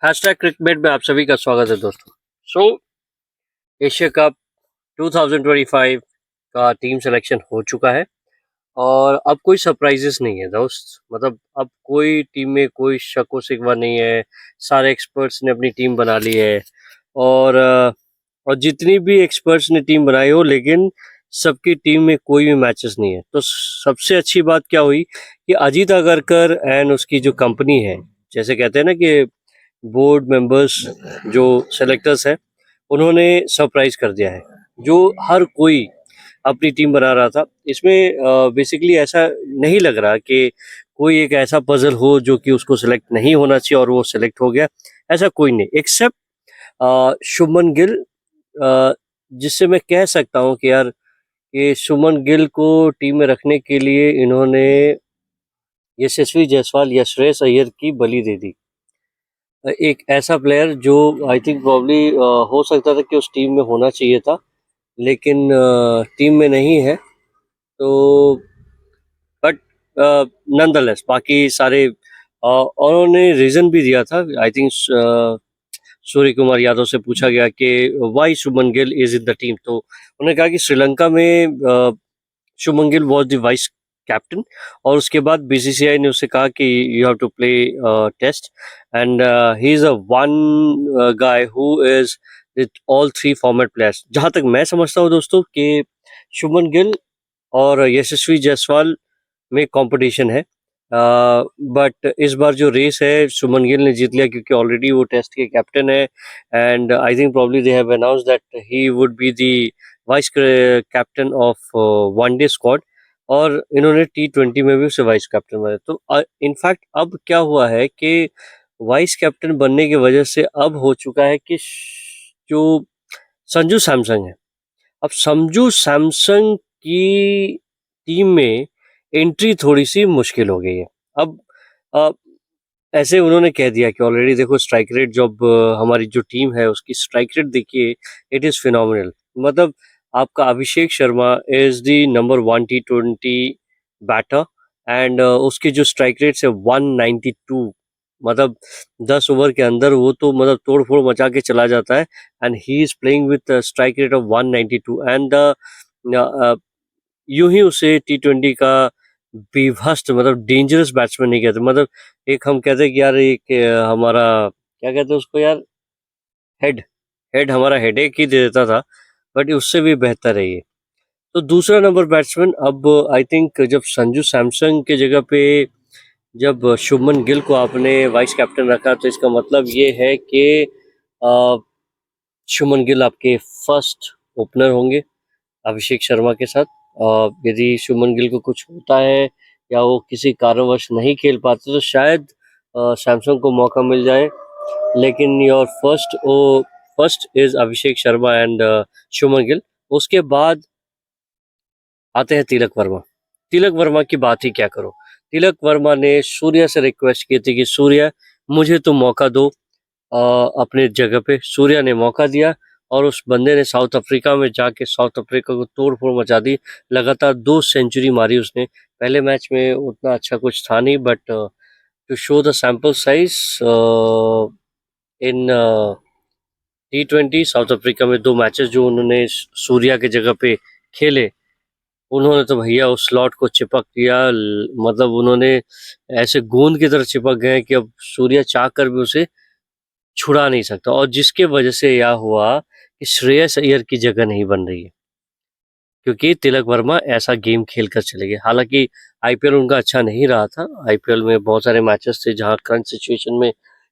Hashtag क्रिकबेट में आप सभी का स्वागत है दोस्तों। एशिया कप 2025 का टीम सिलेक्शन हो चुका है और अब कोई सरप्राइजेस नहीं है दोस्त। मतलब अब कोई टीम में कोई शक व शिकवा नहीं है। सारे एक्सपर्ट्स ने अपनी टीम बना ली है और जितनी भी एक्सपर्ट्स ने टीम बनाई हो, लेकिन सबकी टीम में कोई भी मैचेस नहीं है। तो सबसे अच्छी बात क्या हुई कि अजीत अगरकर एंड उसकी जो कंपनी है, जैसे कहते हैं ना कि बोर्ड मेंबर्स जो सेलेक्टर्स हैं, उन्होंने सरप्राइज कर दिया है। जो हर कोई अपनी टीम बना रहा था, इसमें बेसिकली ऐसा नहीं लग रहा कि कोई एक ऐसा पजल हो जो कि उसको सिलेक्ट नहीं होना चाहिए और वो सिलेक्ट हो गया। ऐसा कोई नहीं एक्सेप्ट शुभमन गिल, जिससे मैं कह सकता हूँ कि यार ये शुभमन गिल को टीम में रखने के लिए इन्होंने यशस्वी जायसवाल या श्रेयस अय्यर की बलि दे दी। एक ऐसा प्लेयर जो आई थिंक प्रॉब्ली हो सकता था कि उस टीम में होना चाहिए था, लेकिन टीम में नहीं है। तो बट नॉनदलेस बाकी सारे और उन्होंने रीज़न भी दिया था। आई थिंक सूर्य कुमार यादव से पूछा गया कि why Shubman Gill is in the team, तो उन्होंने कहा कि श्रीलंका में Shubman Gill was the vice captain और उसके बाद बीसीसीआई ने उससे कहा कि you have to play test and he is a one guy who is with all three format players. जहां तक मैं समझता हूं दोस्तों कि शुभमन गिल और यशस्वी जायसवाल में कंपटीशन है, बट इस बार जो रेस है शुभमन गिल ने जीत लिया क्योंकि ऑलरेडी वो टेस्ट के कैप्टन है and I think probably they have announced that he would be the vice captain of one day squad और इन्होंने T20 में भी उसे वाइस कैप्टन बनाया। तो इनफैक्ट अब क्या हुआ है कि वाइस कैप्टन बनने की वजह से अब हो चुका है कि जो संजू सैमसन है, अब संजू सैमसन की टीम में एंट्री थोड़ी सी मुश्किल हो गई है। अब अ, ऐसे उन्होंने कह दिया कि ऑलरेडी देखो स्ट्राइक रेट, जब हमारी जो टीम है उसकी स्ट्राइक रेट देखिए, इट इज़ फिनोमिनल। मतलब आपका Abhishek Sharma is the number 1 T20 batter and उसकी जो स्ट्राइक रेट है 192। मतलब 10 ओवर के अंदर वो तो मतलब तोड़ फोड़ मचा के चला जाता है and he is playing with strike rate of 192 and यूं ही उसे T20 का बेभस्त मतलब डेंजरस बैट्समैन नहीं कहते। मतलब एक हम कहते हैं कि यार एक हमारा क्या कहते हैं उसको यार, हेड हेड हमारा हेडेक ही दे देता था, बट उससे भी बेहतर है ये। तो दूसरा नंबर बैट्समैन अब आई थिंक जब संजू सैमसन के जगह पे जब शुभमन गिल को आपने वाइस कैप्टन रखा, तो इसका मतलब ये है कि शुभमन गिल आपके फर्स्ट ओपनर होंगे अभिषेक शर्मा के साथ। यदि शुभमन गिल को कुछ होता है या वो किसी कारणवश नहीं खेल पाते तो शायद सैमसंग को मौका मिल जाए, लेकिन your first is Abhishek Sharma and Shubman Gill. उसके बाद आते हैं तिलक वर्मा। तिलक वर्मा की बात ही क्या करो। तिलक वर्मा ने सूर्या से रिक्वेस्ट की थी कि सूर्या मुझे तो मौका दो अपने जगह पे। सूर्या ने मौका दिया और उस बंदे ने साउथ अफ्रीका में जाके साउथ अफ्रीका को तोड़ फोड़ मचा दी। लगातार 2 सेंचुरी मारी उसने। पहले मैच में उतना अच्छा कुछ था नहीं, but to show the sample size in T20 South Africa में 2 मैचेस जो उन्होंने सूर्या के जगह पे खेले, उन्होंने तो भैया उस स्लॉट को चिपक दिया। मतलब उन्होंने ऐसे गोंद की तरह चिपक गए कि अब सूर्या चाह कर भी उसे छुड़ा नहीं सकता, और जिसके वजह से यह हुआ कि श्रेयस अय्यर की जगह नहीं बन रही है क्योंकि तिलक वर्मा ऐसा गेम खेल कर चले गए। हालांकि आईपीएल उनका अच्छा नहीं रहा था। आईपीएल में बहुत सारे मैचेस थे जहां करंट सिचुएशन में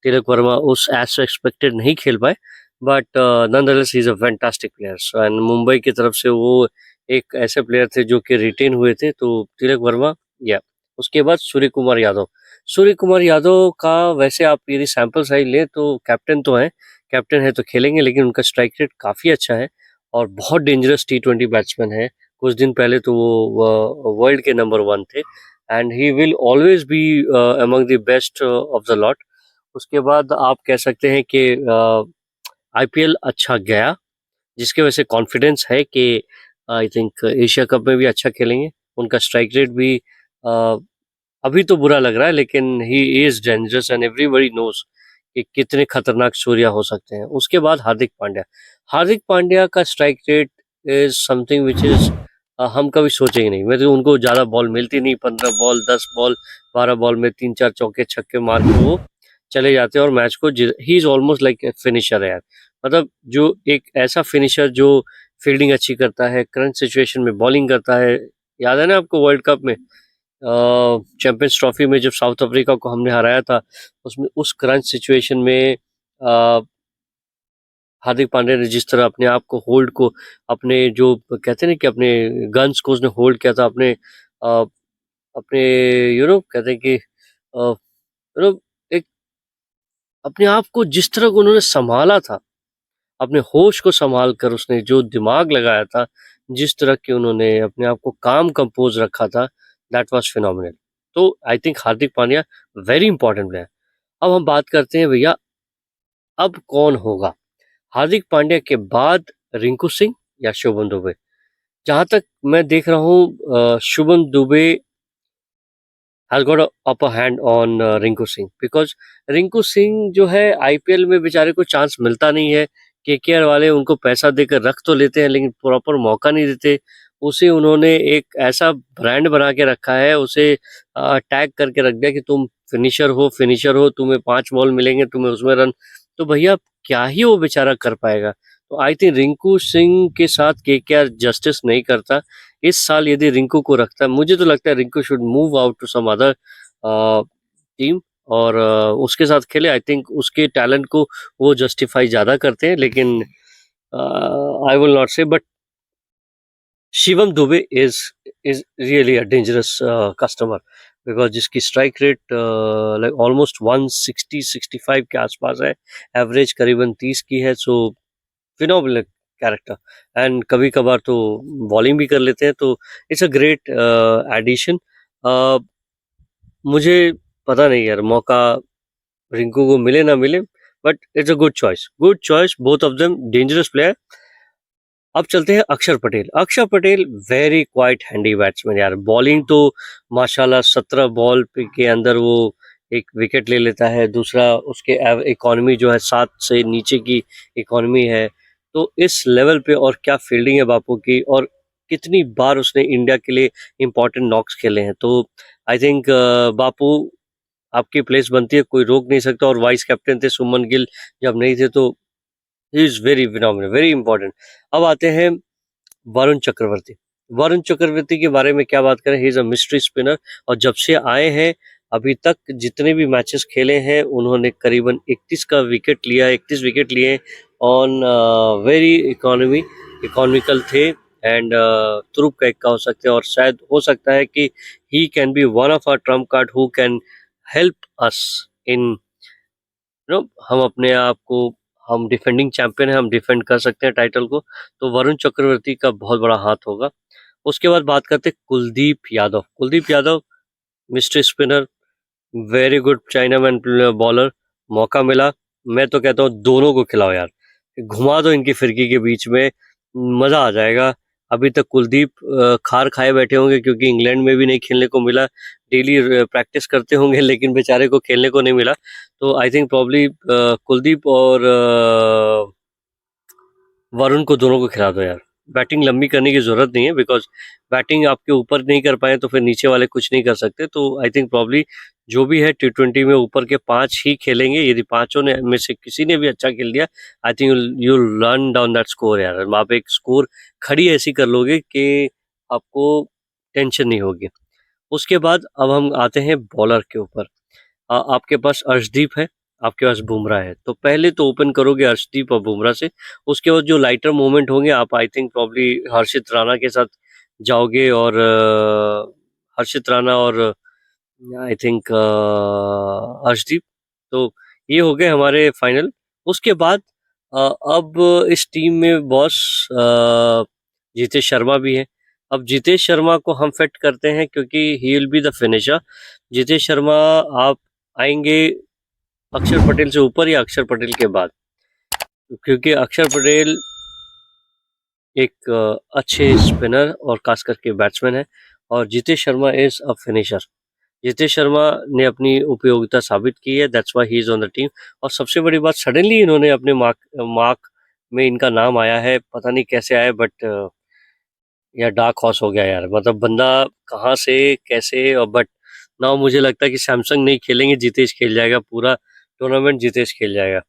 तिलक वर्मा उस एज एक्सपेक्टेड नहीं खेल पाए, but nonetheless he is a fantastic player and Mumbai की तरफ से वो एक ऐसे प्लेयर थे जो कि रिटेन हुए थे। तो तिलक वर्मा या उसके बाद सूर्य कुमार यादव। सूर्य कुमार यादव का वैसे आप यदि सैंपल साइज लें तो कैप्टन है तो खेलेंगे, लेकिन उनका स्ट्राइक रेट काफ़ी अच्छा है और बहुत डेंजरस T20 बैट्समैन है। कुछ दिन पहले तो वो वर्ल्ड के नंबर 1 थे and he will always be among the best of the lot. उसके बाद आप कह सकते हैं कि आईपीएल अच्छा गया, जिसके वजह से कॉन्फिडेंस है कि आई थिंक एशिया कप में भी अच्छा खेलेंगे। उनका स्ट्राइक रेट भी अभी तो बुरा लग रहा है, लेकिन he is dangerous and everybody knows कि कितने खतरनाक सूर्या हो सकते हैं। उसके बाद हार्दिक पांड्या का strike rate is something which is हम कभी सोचेंगे नहीं। मैं तो उनको ज़्यादा बॉल मिलती नहीं, 15 बॉल 10 बॉल 12 बॉल में 3-4 चौके छक्के मार के वो चले जाते हैं और मैच को he is almost like finisher है यार। मतलब जो एक ऐसा फिनिशर जो फील्डिंग अच्छी करता है, करंट सिचुएशन में बॉलिंग करता है। याद है ना आपको वर्ल्ड कप में चैंपियंस ट्रॉफी में जब साउथ अफ्रीका को हमने हराया था, उसमें उस क्रंच सिचुएशन में हार्दिक पांड्या ने जिस तरह अपने आप को होल्ड को अपने जो कहते हैं ना कि अपने गन्स को उसने होल्ड किया था अपने अपने कहते हैं कि एक अपने आप को जिस तरह को उन्होंने संभाला था, अपने होश को संभाल कर उसने जो दिमाग लगाया था, जिस तरह के उन्होंने अपने आप को काम कंपोज रखा था, दैट वाज फिनोमिनल। तो I think Hardik Pandya very important player. अब हम बात करते हैं भैया, अब कौन होगा हार्दिक पांड्या के बाद, रिंकू सिंह या शुभम दुबे? जहां तक मैं देख रहा हूँ Shubham Dubey has got a upper hand on Rinku Singh, because Rinku Singh जो है आईपीएल में बेचारे को चांस मिलता नहीं है। केकेआर वाले उनको पैसा देकर रख तो लेते हैं लेकिन प्रॉपर मौका नहीं देते। उसे उन्होंने एक ऐसा ब्रांड बना के रखा है, उसे टैग करके रख दिया कि तुम फिनिशर हो, तुम्हें 5 बॉल मिलेंगे, तुम्हें उसमें रन। तो भैया क्या ही वो बेचारा कर पाएगा। तो आई थिंक रिंकू सिंह के साथ केकेआर जस्टिस नहीं करता। इस साल यदि रिंकू को रखता है, मुझे तो लगता है Rinku should move out to some other team और उसके साथ खेले। आई थिंक उसके टैलेंट को वो जस्टिफाई ज़्यादा करते हैं, लेकिन आई विल नॉट से, but Shivam Dubey is really a dangerous customer, because जिसकी स्ट्राइक रेट लाइक ऑलमोस्ट 160-65 के आसपास है, एवरेज करीबन 30 की है। सो फिनोमिनल कैरेक्टर, एंड कभी कभार तो बॉलिंग भी कर लेते हैं, तो इट्स अ ग्रेट एडिशन। मुझे पता नहीं यार, मौका रिंकू को मिले ना मिले, but it's a good choice, both of them dangerous player. अब चलते हैं अक्षर पटेल। अक्षर Patel very quite handy batsman यार। बॉलिंग तो माशाल्लाह 17 बॉल के अंदर वो एक विकेट ले लेता है। दूसरा उसके इकॉनमी जो है 7 से नीचे की इकॉनमी है। तो इस लेवल पे और क्या फील्डिंग है बापू की, और कितनी बार उसने इंडिया के लिए इंपॉर्टेंट नॉक्स खेले हैं। तो आई थिंक बापू आपकी प्लेस बनती है, कोई रोक नहीं सकता। और वाइस कैप्टन थे सुमन गिल, जब नहीं थे तो he is very phenomenal, very important. अब आते हैं वरुण चक्रवर्ती। वरुण चक्रवर्ती के बारे में क्या बात करें, ही इज अ मिस्ट्री स्पिनर। और जब से आए हैं अभी तक जितने भी मैचेस खेले हैं, उन्होंने करीबन 31 विकेट लिए ऑन वेरी इकोनॉमिकल थे। एंड तुरुप का इक्का हो सकते हैं, और शायद हो सकता है कि he can be one of our trump card who can help us in हम अपने आप को, हम डिफेंडिंग चैंपियन है, हम डिफेंड कर सकते हैं टाइटल को। तो वरुण चक्रवर्ती का बहुत बड़ा हाथ होगा। उसके बाद बात करते हैं Kuldeep Yadav mystery spinner, very good chinaman bowler. मौका मिला, मैं तो कहता हूँ दोनों को खिलाओ यार, घुमा दो इनकी फिरकी के बीच में, मजा आ जाएगा। अभी तक कुलदीप खार खाए बैठे होंगे क्योंकि इंग्लैंड में भी नहीं खेलने को मिला। डेली प्रैक्टिस करते होंगे लेकिन बेचारे को खेलने को नहीं मिला। तो आई थिंक प्रॉब्ली कुलदीप और वरुण को दोनों को खिला दो यार। बैटिंग लंबी करने की जरूरत नहीं है, बिकॉज बैटिंग आपके ऊपर नहीं कर पाए तो फिर नीचे वाले कुछ नहीं कर सकते। तो आई थिंक प्रॉब्ली जो भी है T20 में ऊपर के 5 ही खेलेंगे। यदि पांचों ने में से किसी ने भी अच्छा खेल दिया, I think you run down that score यार। आप एक स्कोर खड़ी ऐसी कर लोगे कि आपको टेंशन नहीं होगी। उसके बाद अब हम आते हैं बॉलर के ऊपर। आपके पास अर्शदीप है, आपके पास बुमराह है। तो पहले तो ओपन करोगे अर्शदीप और बुमराह से। उसके बाद जो लाइटर मोमेंट होंगे, आप आई थिंक प्रॉब्ली हर्षित राणा के साथ जाओगे, और हर्षित राणा और आई थिंक अर्शदीप। तो ये हो गए हमारे फाइनल। उसके बाद अब इस टीम में बॉस जितेश शर्मा भी है। अब जितेश शर्मा को हम फिट करते हैं क्योंकि he will be the finisher. Jitesh Sharma आप आएंगे अक्षर पटेल से ऊपर या अक्षर पटेल के बाद? क्योंकि अक्षर पटेल एक अच्छे स्पिनर और खास करके बैट्समैन है, और Jitesh Sharma is a finisher. Jitesh Sharma ने अपनी उपयोगिता साबित की है, that's why he is on the team. और सबसे बड़ी बात, सडनली इन्होंने अपने मार्क में इनका नाम आया है, पता नहीं कैसे आया, बट यार डार्क हॉर्स हो गया यार, मतलब बंदा कहाँ से कैसे। और बट नाउ मुझे लगता है कि सैमसंग नहीं खेलेंगे, जितेश खेल जाएगा पूरा टूर्नामेंट, जितेश खेल जाएगा।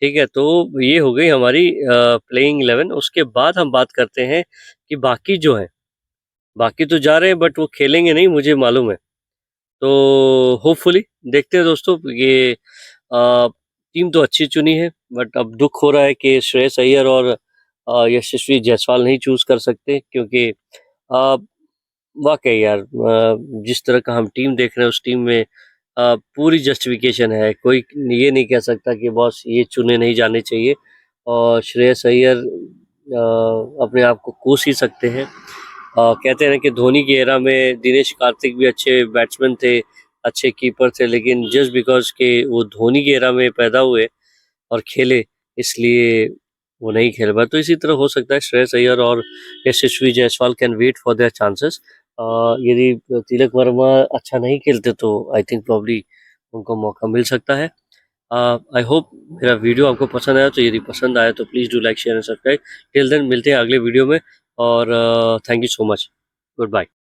ठीक है, तो ये हो गई हमारी प्लेइंग 11। उसके बाद हम बात करते हैं कि बाकी जो है, बाकी तो जा रहे हैं बट वो खेलेंगे नहीं, मुझे मालूम है। तो होपफुली देखते हैं दोस्तों, ये टीम तो अच्छी चुनी है, बट अब दुख हो रहा है कि श्रेयस अय्यर और यशस्वी जायसवाल नहीं चूज कर सकते, क्योंकि अ, वाकई यार जिस तरह का हम टीम देख रहे हैं, उस टीम में पूरी जस्टिफिकेशन है। कोई ये नहीं कह सकता कि बॉस ये चुने नहीं जाने चाहिए। और श्रेयस अय्यर अपने आप को कोस ही सकते हैं। कहते हैं कि धोनी की एरा में दिनेश कार्तिक भी अच्छे बैट्समैन थे, अच्छे कीपर थे, लेकिन जस्ट बिकॉज के वो धोनी की एरा में पैदा हुए और खेले, इसलिए वो नहीं खेल पाए। तो इसी तरह हो सकता है श्रेयस अय्यर और Yashasvi Jaiswal can wait for their chances. यदि तिलक वर्मा अच्छा नहीं खेलते तो आई थिंक प्रॉब्ली उनको मौका मिल सकता है। आई होप मेरा वीडियो आपको पसंद आया, तो यदि पसंद आया तो please do like share and subscribe. Till then मिलते हैं अगले वीडियो में, और thank you so much. Good bye.